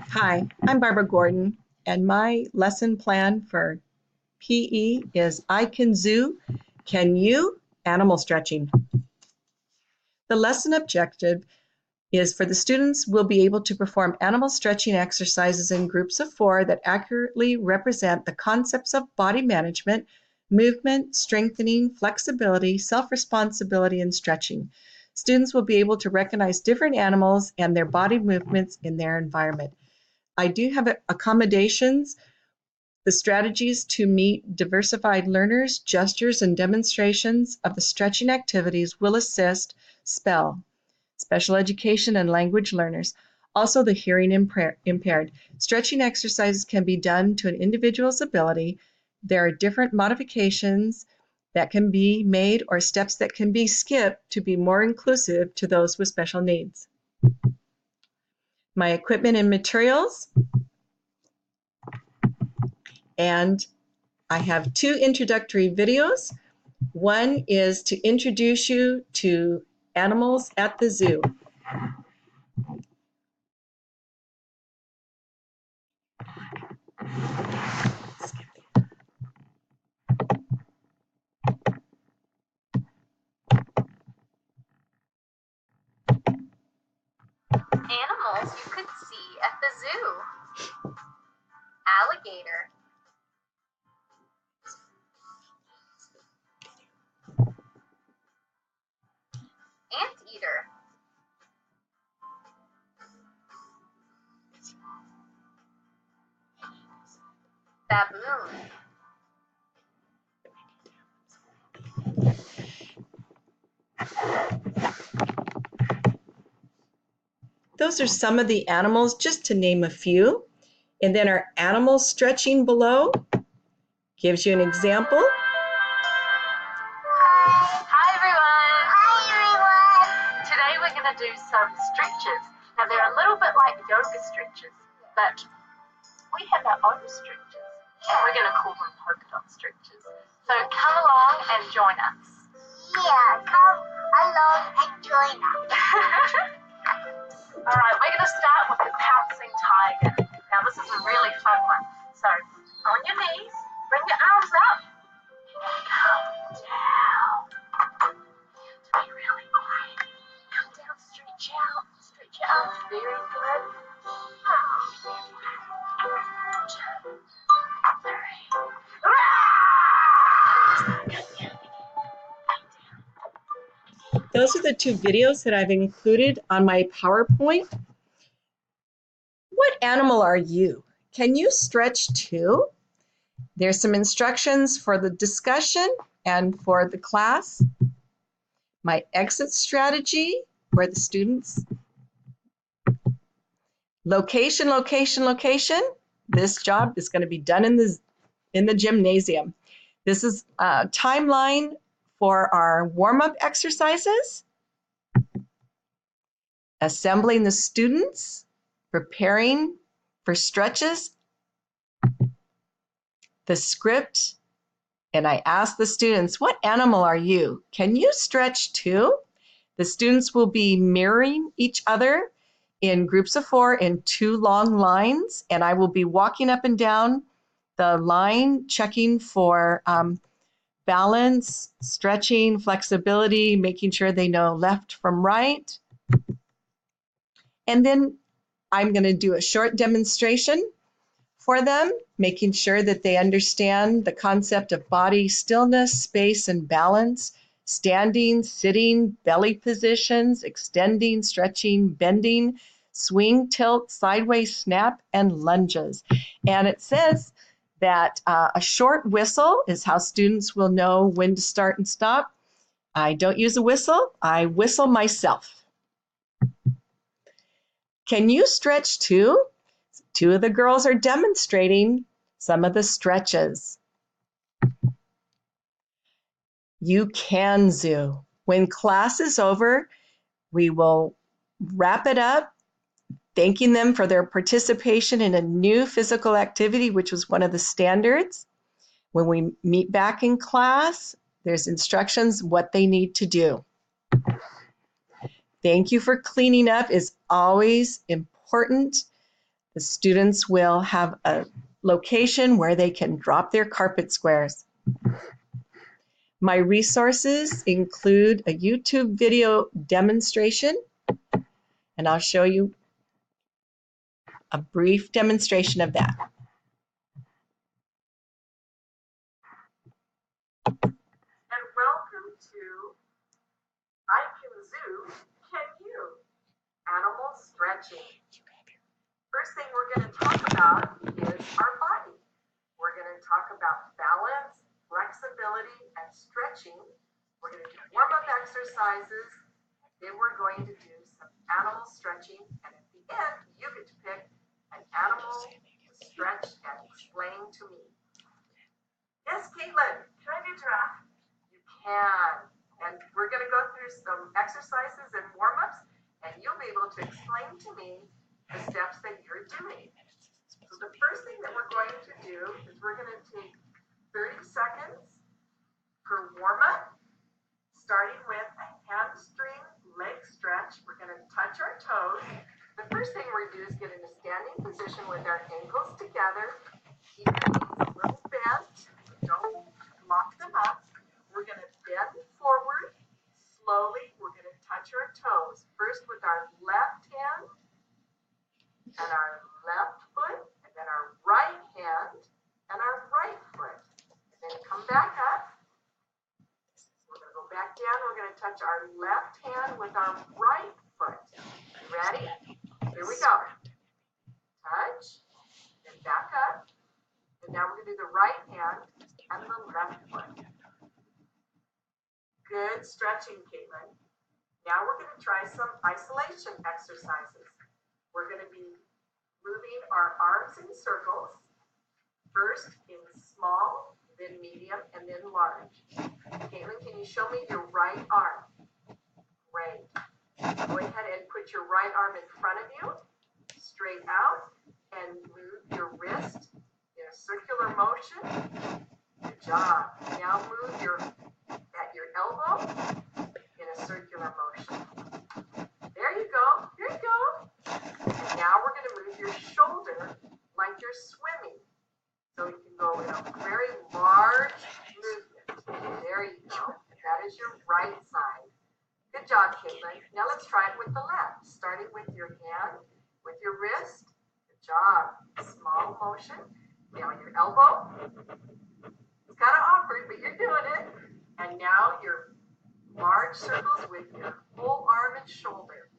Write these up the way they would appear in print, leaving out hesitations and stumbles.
Hi, I'm Barbara Gordon, and my lesson plan for PE is I Can Zoo, Can You? Animal stretching. The lesson objective is for the students will be able to perform animal stretching exercises in groups of 4 that accurately represent the concepts of body management, movement, strengthening, flexibility, self-responsibility, and stretching. Students will be able to recognize different animals and their body movements in their environment. I do have accommodations, the strategies to meet diversified learners, gestures, and demonstrations of the stretching activities will assist special education and language learners, also the hearing impaired. Stretching exercises can be done to an individual's ability. There are different modifications that can be made or steps that can be skipped to be more inclusive to those with special needs. My equipment and materials. And I have 2 introductory videos. One is to introduce you to animals at the zoo. Animals you could see at the zoo. Alligator. Anteater. Baboon. Those are some of the animals, just to name a few. And then our animal stretching below gives you an example. Hi everyone. Hi everyone. Today we're going to do some stretches. Now they're a little bit like yoga stretches, but we have our own stretches. And we're going to call them polka dot stretches. So come along and join us. Yeah, come along and join us. Alright, we're going to start with the pouncing tiger. Now this is a really fun one. So on your knees, bring your arms up, come down. To be really quiet. Come down, stretch out, very good. 1, 2, 3. Those are the 2 videos that I've included on my PowerPoint. What animal are you? Can you stretch too? There's some instructions for the discussion and for the class. My exit strategy for the students. Location, location, location. This job is going to be done in the gymnasium. This is a timeline for our warm-up exercises. Assembling the students, preparing for stretches, the script, and I asked the students, what animal are you? Can you stretch too? The students will be mirroring each other in groups of 4 in 2 long lines, and I will be walking up and down the line, checking for balance, stretching, flexibility, making sure they know left from right. And then I'm going to do a short demonstration for them, making sure that they understand the concept of body stillness, space, and balance, standing, sitting, belly positions, extending, stretching, bending, swing, tilt, sideways snap, and lunges. And it says that a short whistle is how students will know when to start and stop. I don't use a whistle, I whistle myself. Can you stretch too? 2 of the girls are demonstrating some of the stretches. You can zoo. When class is over, we will wrap it up, thanking them for their participation in a new physical activity, which was one of the standards. When we meet back in class, there's instructions what they need to do. Thank you for cleaning up is always important. The students will have a location where they can drop their carpet squares. My resources include a YouTube video demonstration, and I'll show you a brief demonstration of that. And welcome to I Can Zoo, Can You? Animal stretching. First thing we're going to talk about is our body. We're going to talk about balance, flexibility, and stretching. We're going to do warm-up exercises. Then we're going to do some animal stretching. And at the end, you get to pick an animal to stretch and explain to me. Yes, Caitlin, can I do giraffe? You can. And we're going to go through some exercises and warm-ups, and you'll be able to explain to me the steps that you're doing. So the first thing that we're going to do is we're going to take 30 seconds per warm-up, starting with a hamstring leg stretch. We're going to touch our toes. The first thing we're going to do is get in a standing position with our ankles together. Keep your knees a little bent. Don't lock them up. We're going to bend forward. Slowly, we're going to touch our toes. First with our left hand and our left foot, and then our right hand and our right foot. And then come back up. We're going to go back down. We're going to touch our left hand with our right foot. You ready? Here we go. Touch, then back up. And now we're going to do the right hand and the left foot. Good stretching, Caitlin. Now we're going to try some isolation exercises. We're going to be moving our arms in circles, first in small, then medium, and then large. Caitlin, can you show me your right arm? Great. Go ahead and put your right arm in front of you, straight out, and move your wrist in a circular motion. Good job. Now move at your elbow in a circular motion. There you go. Here you go. And now we're going to move your shoulder like you're swimming. So you can go in a very large movement. There you go. That is your right side. Good job, Caitlin. Now let's try it with the left. Starting with your hand, with your wrist. Good job. Small motion. Now your elbow. It's kind of awkward, but you're doing it. And now your large circles with your whole arm and shoulder.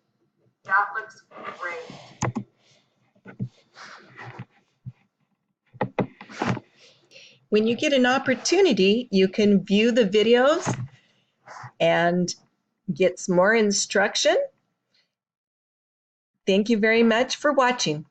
That looks great. When you get an opportunity, you can view the videos and get some more instruction. Thank you very much for watching.